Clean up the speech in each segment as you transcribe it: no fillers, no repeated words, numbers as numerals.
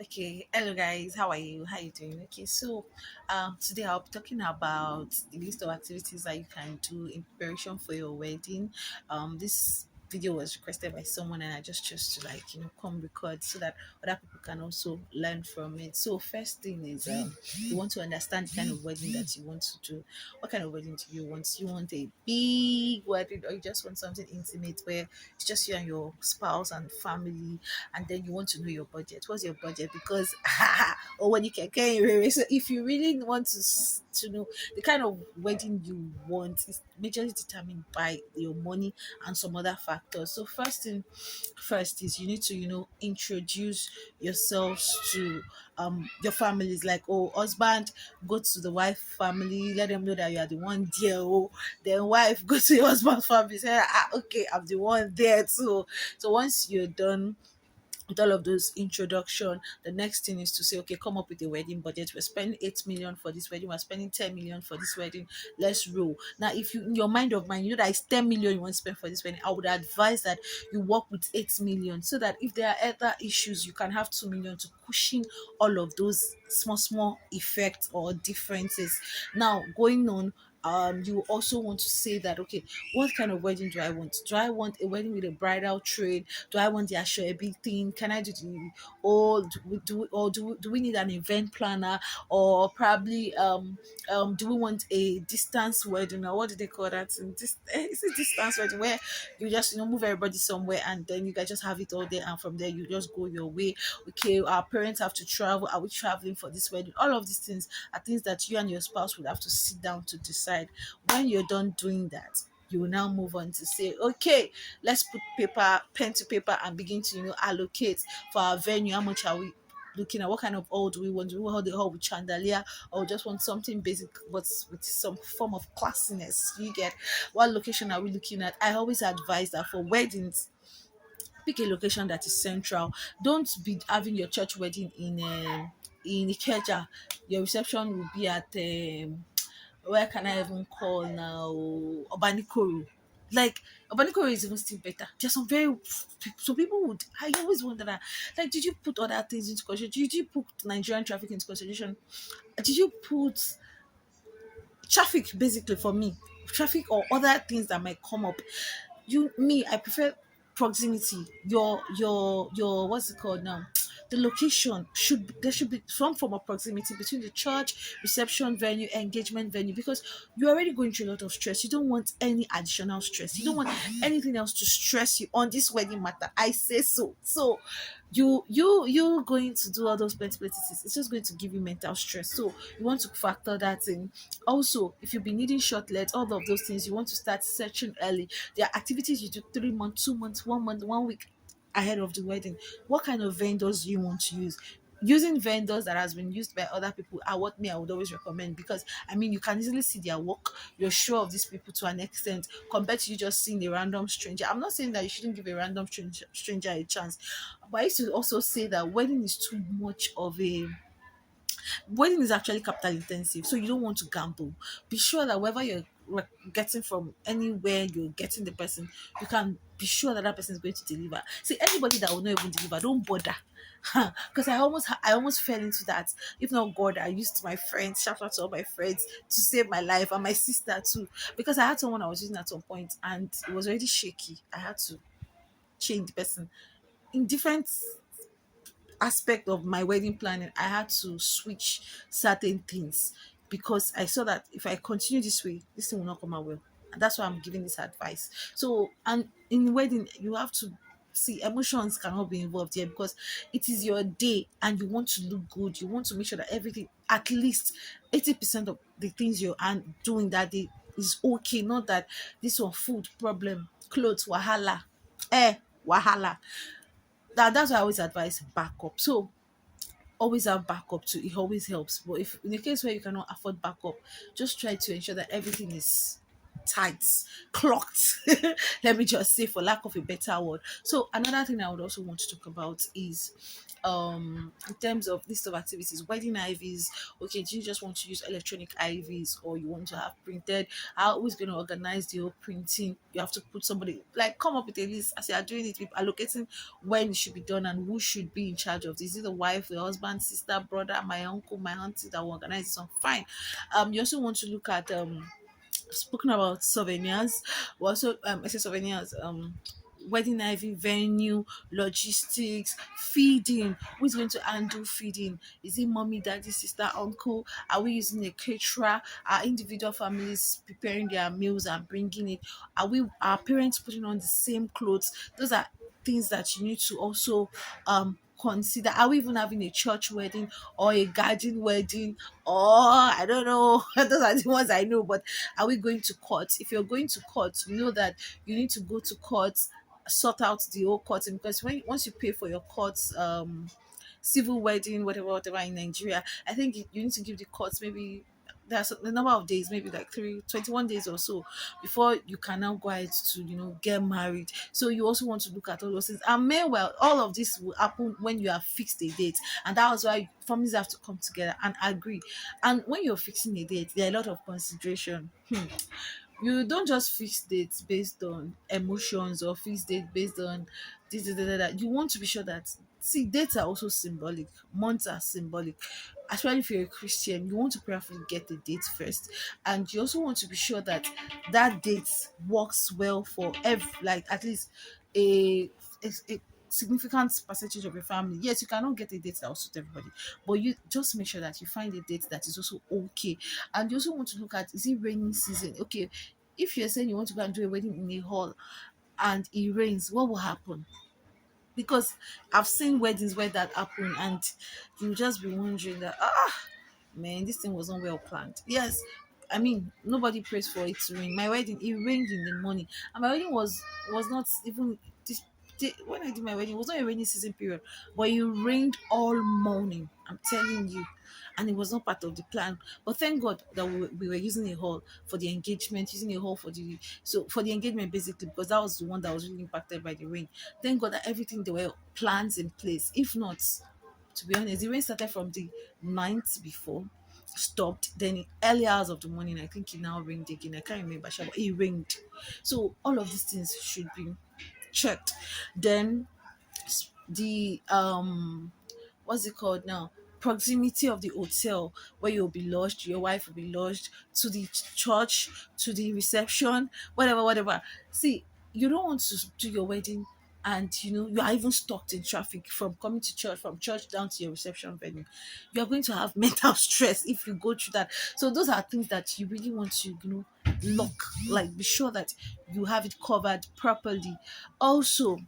Okay, hello guys, how are you? How you doing? Okay, so today I'll be talking about the list of activities that you can do in preparation for your wedding. This video was requested by someone and I just chose to come record so that other people can also learn from it. So first thing is you want to understand the kind of wedding that you want to do. What kind of wedding do you want? You want a big wedding or you just want something intimate where it's just you and your spouse and family, and then you want to know your budget. What's your budget? Because or when you can so if you really want to know the kind of wedding you want is majorly determined by your money and some other factors. So first is you need to introduce yourselves to your families, like, oh, husband, go to the wife family, let them know that you are the one there. Oh, then wife, go to your husband's family, say, okay, I'm the one there too. So once you're done with all of those introduction, the next thing is to say, okay, come up with a wedding budget. We're spending 8 million for this wedding, we're spending 10 million for this wedding. Let's roll. Now, if you in your mind, you know that it's 10 million you want to spend for this wedding, I would advise that you work with 8 million so that if there are other issues, you can have 2 million to cushion all of those small effects or differences. Now, going on, you also want to say that, okay, what kind of wedding do I want? Do I want a wedding with a bridal train? Do I want the Ashoebi thing? Can I do the, or do we need an event planner, or probably do we want a distance wedding, or what do they call that? It's a distance wedding where you just move everybody somewhere and then you guys just have it all there, and from there you just go your way. Okay, our parents have to travel. Are we traveling for this wedding? All of these things are things that you and your spouse would have to sit down to decide. When you're done doing that, you will now move on to say, okay, let's put pen to paper and begin to allocate for our venue. How much are we looking at? What kind of hall do we want? Do we hold the hall with chandelier, or just want something basic but with some form of classiness? You get, what location are we looking at? I always advise that for weddings, pick a location that is central. Don't be having your church wedding in Ikeja. Your reception will be at where can I even call now? Obanikoro. Like, Obanikoro is even still better. There's some people would, I always wonder that, like, did you put other things into consideration? Did you put Nigerian traffic into consideration? Did you put traffic, basically, for me, traffic or other things that might come up? I prefer proximity. Your what's it called now, the location there should be some form of proximity between the church, reception venue, engagement venue, because you're already going through a lot of stress. You don't want any additional stress. You don't want anything else to stress you on this wedding matter. I say so you going to do all those plenty places, it's just going to give you mental stress. So you want to factor that in. Also, if you've been needing shortlet, all of those things, you want to start searching early. There are activities you do 3 months, 2 months, 1 month, 1 week ahead of the wedding. What kind of vendors do you want to use? Using vendors that has been used by other people are what me I would always recommend, because I mean, you can easily see their work. You're sure of these people to an extent, compared to you just seeing a random stranger. I'm not saying that you shouldn't give a random stranger a chance, but I used to also say that wedding is actually capital intensive, so you don't want to gamble. Be sure that wherever you're getting from, anywhere you're getting the person, you can be sure that that person is going to deliver. See, anybody that will not even deliver, don't bother. Because I almost fell into that. If not God, I used my friends, shout out to all my friends, to save my life, and my sister too, because I had someone I was using at some point and it was already shaky. I had to change the person in different aspect of my wedding planning. I had to switch certain things because I saw that if I continue this way, this thing will not come out well. And that's why I'm giving this advice. So, and in wedding, you have to see, emotions cannot be involved here, because it is your day and you want to look good. You want to make sure that everything, at least 80% of the things you're doing that day, is okay. Not that this one, food problem, clothes wahala, wahala. That's why I always advise backup. So always have backup too. It always helps. But if in the case where you cannot afford backup, just try to ensure that everything is tight, clocked. Let me just say, for lack of a better word. So another thing I would also want to talk about is in terms of list of activities, wedding IVs. Okay, do you just want to use electronic IVs, or you want to have printed? How who's going to organize the whole printing? You have to put somebody, like, come up with a list as you are doing it, with allocating when it should be done and who should be in charge of this. Is it the wife, the husband, sister, brother, my uncle, my auntie that will organize this one? Fine. You also want to look at spoken about souvenirs. We also I say souvenirs, wedding ivy, venue, logistics, feeding. Who's going to handle feeding? Is it mommy, daddy, sister, uncle? Are we using a caterer? Are individual families preparing their meals and bringing it? Are parents putting on the same clothes? Those are things that you need to also consider. Are we even having a church wedding or a garden wedding, or I don't know? Those are the ones I know. But are we going to court? If you're going to court, you know that you need to go to court, sort out the whole court, because once you pay for your courts, civil wedding, whatever in Nigeria, I think you need to give the courts maybe there's the number of days, maybe like 21 days or so, before you can now go ahead to get married. So you also want to look at all those things, and meanwhile all of this will happen when you have fixed a date, and that was why families have to come together and agree. And when you're fixing a date, there are a lot of consideration. You don't just fix dates based on emotions, or fix date based on this, this, that, that. You want to be sure that, see, dates are also symbolic, months are symbolic. Especially if you're a Christian, you want to prayerfully get the date first, and you also want to be sure that that date works well for like at least a significant percentage of your family. Yes, you cannot get a date that will suit everybody, but you just make sure that you find a date that is also okay. And you also want to look at, is it raining season? Okay, if you're saying you want to go and do a wedding in a hall and it rains, what will happen? Because I've seen weddings where that happen, and you just be wondering that, man, this thing wasn't well planned. Yes, I mean, nobody prays for it to rain. My wedding, it rained in the morning, and my wedding was not even this. When I did my wedding, it was not a rainy season period, but it rained all morning. I'm telling you, and it was not part of the plan. But thank God that we were using a hall for the engagement, using a hall for the engagement basically, because that was the one that was really impacted by the rain. Thank God that everything, there were plans in place. If not, to be honest, the rain started from the night before, stopped. Then in early hours of the morning, I think it now rained again. I can't remember, sha, but it rained. So all of these things should be checked. Then the what's it called now, proximity of the hotel where you'll be lodged, your wife will be lodged, to the church, to the reception, whatever. See, you don't want to do your wedding and you are even stuck in traffic from coming to church, from church down to your reception venue. You are going to have mental stress if you go through that. So those are things that you really want to lock, like, be sure that you have it covered properly. Also,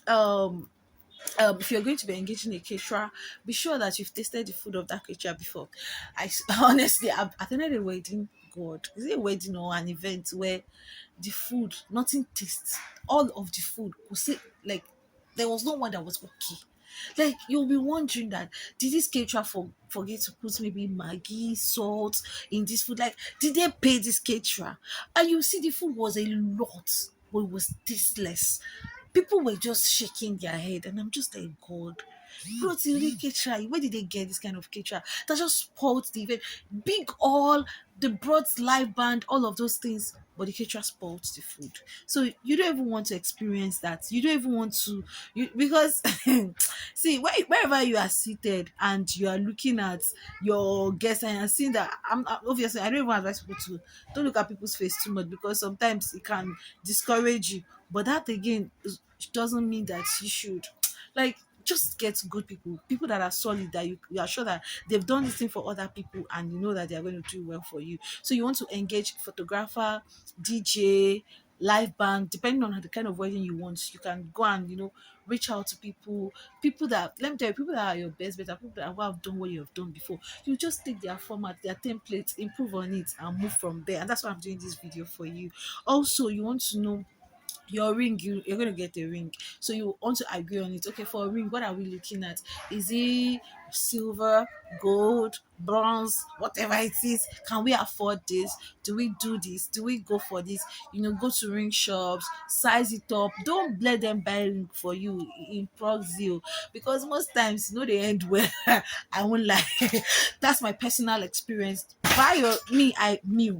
um if you're going to be engaging a caterer, be sure that you've tasted the food of that caterer before. Honestly, I've attended a wedding. God, is it a wedding or an event where the food, nothing tastes. All of the food could say, like, there was no one that was okay. Like, you'll be wondering that, did this caterer forget to put maybe Maggi, salt in this food? Like, did they pay this caterer? And you see the food was a lot, but it was tasteless. People were just shaking their head, and I'm just like, God, bro, it's a real caterer. Where did they get this kind of caterer that just spoiled the event? Big all, the brought live band, all of those things, but the caterer spoiled the food. So you don't even want to experience that. You don't even want to, because see, wherever you are seated and you are looking at your guests and you're seeing that, obviously I don't even advise people to don't look at people's face too much, because sometimes it can discourage you. But that again doesn't mean that you should, like, just get good people that are solid, that you are sure that they've done this thing for other people, and you know that they are going to do well for you. So you want to engage photographer, DJ, live band, depending on the kind of wedding you want. You can go and reach out to people that, let me tell you, people that are your best better, people that have done what you have done before. You just take their format, their templates, improve on it, and move from there. And that's why I'm doing this video for you. Also, you want to know your ring, you're going to get a ring, so you want to agree on it. Okay, for a ring, what are we looking at? Is it silver, gold, bronze, whatever it is? Can we afford this? Do we do this? Do we go for this? Go to ring shops, size it up. Don't let them buy ring for you in proxy, because most times they end well. I won't lie. That's my personal experience. Buy your me I me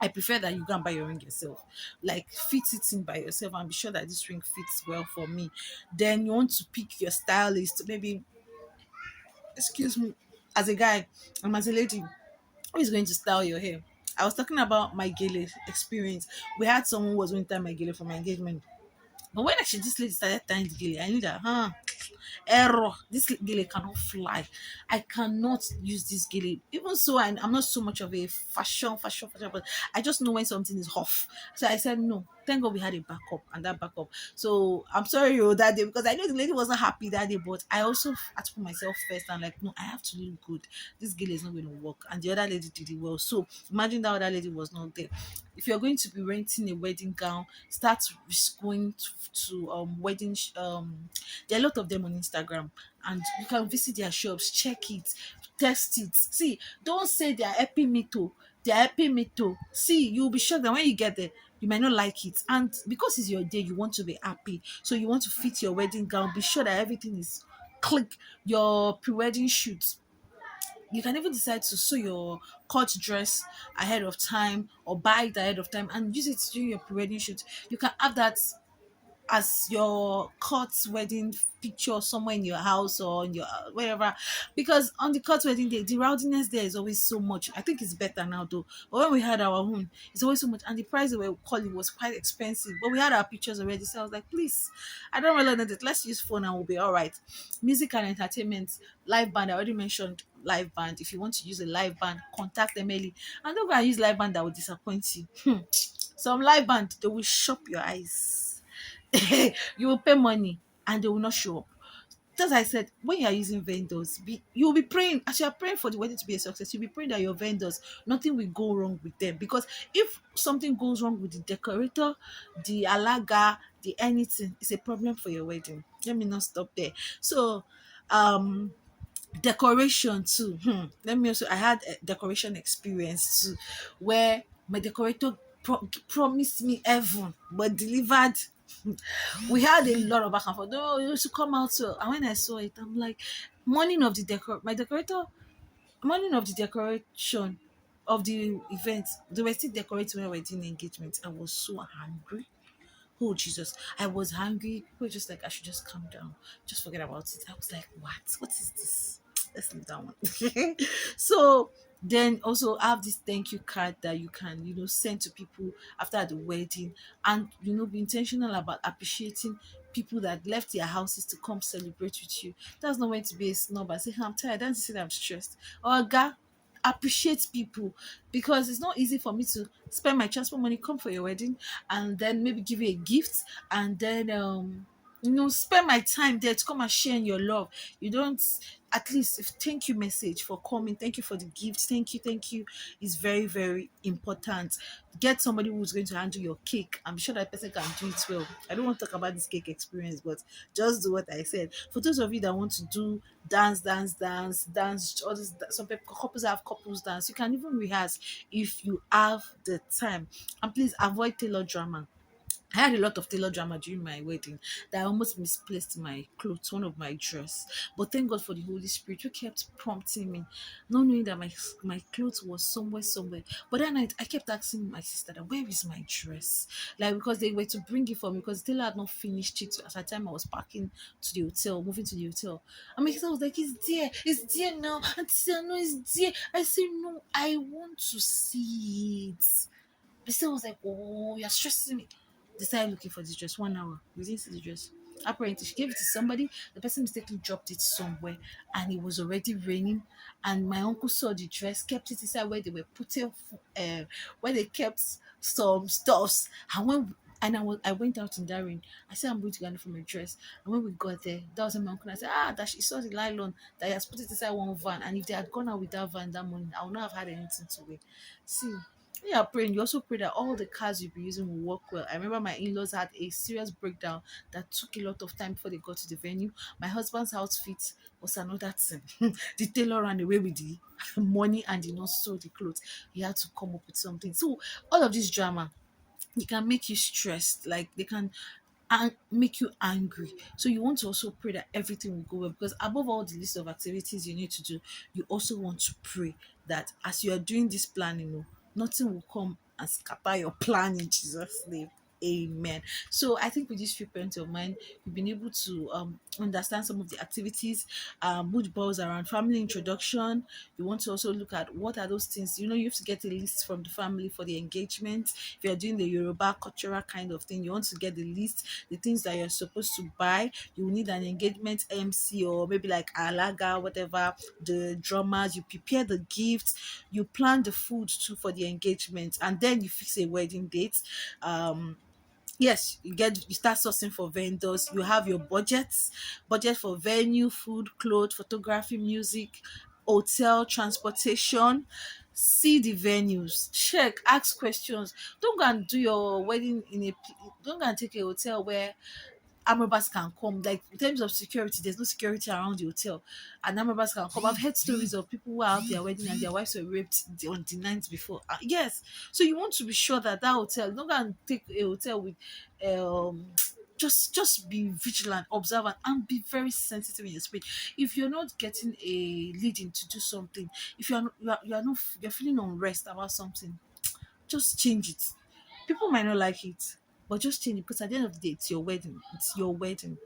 I prefer that you go and buy your ring yourself. Like, fit it in by yourself and be sure that this ring fits well for me. Then you want to pick your stylist, maybe, excuse me, as a guy and as a lady who is going to style your hair. I was talking about my gele experience. We had someone who was going to tie my gele for my engagement. But when actually this lady started tying the gele, I knew that, error, this gele cannot fly. I cannot use this gele. Even so, I'm not so much of a fashion, but I just know when something is off. So I said no. Thank God we had a backup, and that backup. So I'm sorry that day, because I know the lady wasn't happy that day, but I also had to put myself first and like, no, I have to look good. This gele is not going to work, and the other lady did it well. So imagine that other lady was not there. If you're going to be renting a wedding gown, start going to wedding there are a lot of them on Instagram, and you can visit their shops, check it, test it. See, don't say they are helping me to. They are helping me to. See, you'll be sure that when you get there, you might not like it. And because it's your day, you want to be happy. So you want to fit your wedding gown. Be sure that everything is click. Your pre-wedding shoot, you can even decide to sew your cut dress ahead of time or buy it ahead of time and use it during your pre-wedding shoot. You can have that as your court wedding picture somewhere in your house or in your wherever, because on the court wedding day the rowdiness there is always so much. I think it's better now though, but when we had our own, it's always so much, and the price they were calling was quite expensive, but we had our pictures already, so I was like, please, I don't really need it, let's use phone and we'll be all right. Music and entertainment, live band, I already mentioned live band. If you want to use a live band, contact them early, and don't go and use live band that will disappoint you. Some live band, they will shop your eyes. You will pay money and they will not show up. As I said, when you are using vendors, you'll be praying as you are praying for the wedding to be a success. You'll be praying that your vendors, nothing will go wrong with them. Because if something goes wrong with the decorator, the alaga, the anything, it's a problem for your wedding. Let me not stop there. So, decoration too. Let me also. I had a decoration experience too, where my decorator promised me heaven, but delivered. We had a lot of back and forth. No, it used to come out. So, and when I saw it, I'm like, my decorator, morning of the decoration of the event, they were still decorating when we were doing the engagement. I was so angry. Oh Jesus, I was hungry. We were just like, I should just calm down, just forget about it. I was like, what is this? Let's leave that one. So then also I have this thank you card that you can send to people after the wedding, and be intentional about appreciating people that left their houses to come celebrate with you. That's not meant to be a snob. I say, I'm tired. Don't say that I'm stressed. Or God, appreciate people, because it's not easy for me to spend my transport money, come for your wedding, and then maybe give you a gift, and then spend my time there to come and share in your love. You don't, at least, if thank you message for coming, thank you for the gift, thank you is very, very important. Get somebody who's going to handle your cake. I'm sure that person can do it well. I don't want to talk about this cake experience, but just do what I said. For those of you that want to do dance, all this, some people, couples have couples dance, you can even rehearse if you have the time. And please avoid tailor drama. I had a lot of tailor drama during my wedding that I almost misplaced my clothes, one of my dress. But thank God for the Holy Spirit who kept prompting me, not knowing that my clothes was somewhere. But that night I kept asking my sister that, where is my dress? Like, because they were to bring it for me, because the tailor had not finished it at the time I was packing to the hotel, moving to the hotel. And my sister was like, it's there now. And sister, no, it's there. I said, no, I want to see it. The sister was like, oh, you're stressing me. They started looking for this dress 1 hour. We didn't see the dress. Apparently, she gave it to somebody. The person mistakenly dropped it somewhere, and it was already raining. And my uncle saw the dress, kept it inside where they were putting, where they kept some stuffs. I went out in that rain. I said, I'm going to Ghana for my dress. And when we got there, that was when my uncle. I said, that she saw the nylon that he has put it inside one van. And if they had gone out with that van that morning, I would not have had anything to wear. See, When you're praying, you also pray that all the cars you'll be using will work well. I remember my in-laws had a serious breakdown that took a lot of time before they got to the venue. My husband's outfit was another thing. The tailor ran away with the money and did not sew the clothes. He had to come up with something. So all of this drama, it can make you stressed. Like they can make you angry. So you want to also pray that everything will go well, because above all the list of activities you need to do, you also want to pray that as you are doing this planning, nothing will come and scatter your plan in Jesus' name. Amen. So I think with this few points of mine, you've been able to understand some of the activities which boils around family introduction. You want to also look at what are those things. You have to get a list from the family for the engagement. If you're doing the Yoruba cultural kind of thing, you want to get the list, the things that you're supposed to buy. You will need an engagement MC or maybe like alaga, whatever, the drummers. You prepare the gifts, you plan the food too for the engagement, and then you fix a wedding date. Yes, you start sourcing for vendors. You have your budget for venue, food, clothes, photography, music, hotel, transportation. See the venues, check, ask questions. Don't go and do your wedding don't go and take a hotel where armed robbers can come. Like in terms of security, there's no security around the hotel, and armed robbers can come. I've heard stories of people who have their wedding and their wives were raped on the night before. Yes, so you want to be sure that that hotel, don't go and take a hotel with, just be vigilant, observant, and be very sensitive in your speech. If you're not getting a leading to do something, if you are not you're feeling unrest about something, just change it. People might not like it, but just change it, because at the end of the day, it's your wedding. It's your wedding.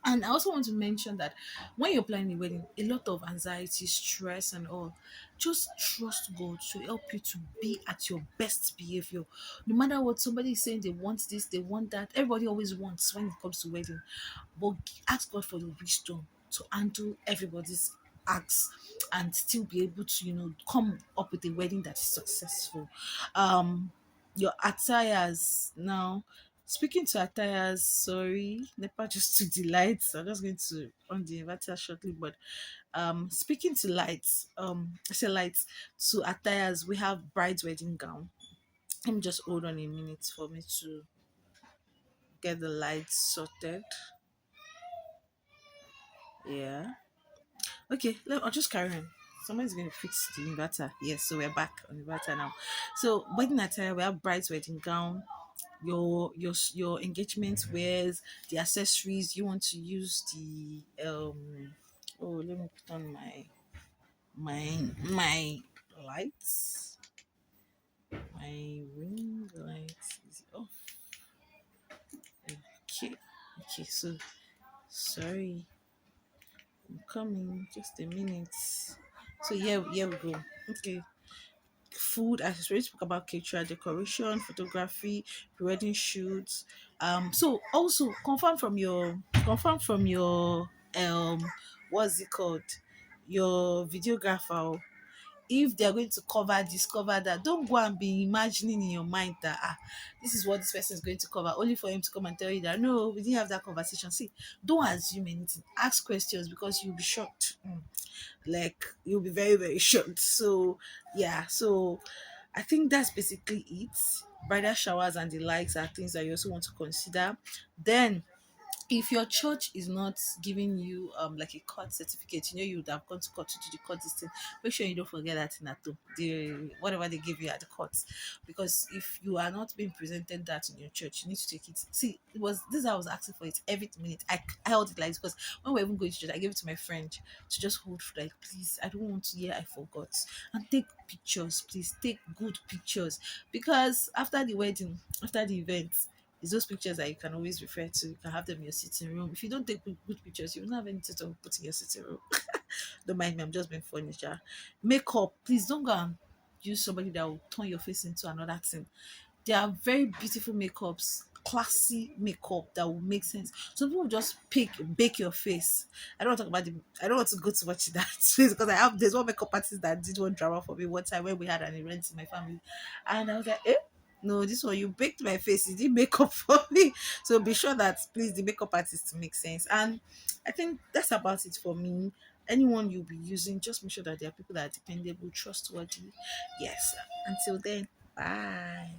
And I also want to mention that when you're planning a wedding, a lot of anxiety, stress, and all, just trust God to help you to be at your best behavior. No matter what somebody is saying, they want this, they want that. Everybody always wants when it comes to wedding. But ask God for the wisdom to handle everybody's acts and still be able to, come up with a wedding that is successful. Your attires now. Speaking to attires, sorry, Nepa just took the lights. I'm just going to on the inverter shortly, but speaking to lights, I say lights to attires, we have bride's wedding gown. Let me just hold on a minute for me to get the lights sorted. Yeah. Okay, I'll just carry on. Somebody's going to fix the inverter. Yes, so we're back on the inverter now. So wedding attire, we have bride's wedding gown, your engagement wears, the accessories. You want to use the oh, let me put on my lights. My ring lights is off. Okay, okay. So sorry, I'm coming. Just a minute. So here we go. Okay, food. I already spoke about caterer, decoration, photography, wedding shoots. So also confirm from your what's it called, your videographer. If they're going to cover this, cover that, don't go and be imagining in your mind that this is what this person is going to cover, only for him to come and tell you that no, we didn't have that conversation. See, don't assume anything. Ask questions, because you'll be shocked. Like you'll be very, very shocked. So yeah, so I think that's basically it. Bridal showers and the likes are things that you also want to consider. Then if your church is not giving you like a court certificate, you would have gone to court to do the court this thing. Make sure you don't forget that in ato, the whatever they give you at the court, because if you are not being presented that in your church, you need to take it. See, it was this I was asking for it every minute. I held it like this, because when we were even going to church, I gave it to my friend to just hold for, like, please, I don't want to hear I forgot, and take pictures, please take good pictures, because after the wedding, after the event, it's those pictures that you can always refer to. You can have them in your sitting room. If you don't take good pictures, you will not have anything to put in your sitting room. Don't mind me, I'm just being funny. Ja. Makeup, please don't go and use somebody that will turn your face into another thing. There are very beautiful makeups, classy makeup that will make sense. Some people just bake your face. I don't want to go too much in that space, because there's one makeup artist that did one drama for me one time when we had an event in my family. And I was like, no, this one you baked my face, you did makeup for me. So be sure that please the makeup artist makes sense. And I think that's about it for me. Anyone you'll be using, just make sure that there are people that are dependable, trustworthy. Yes. Until then. Bye.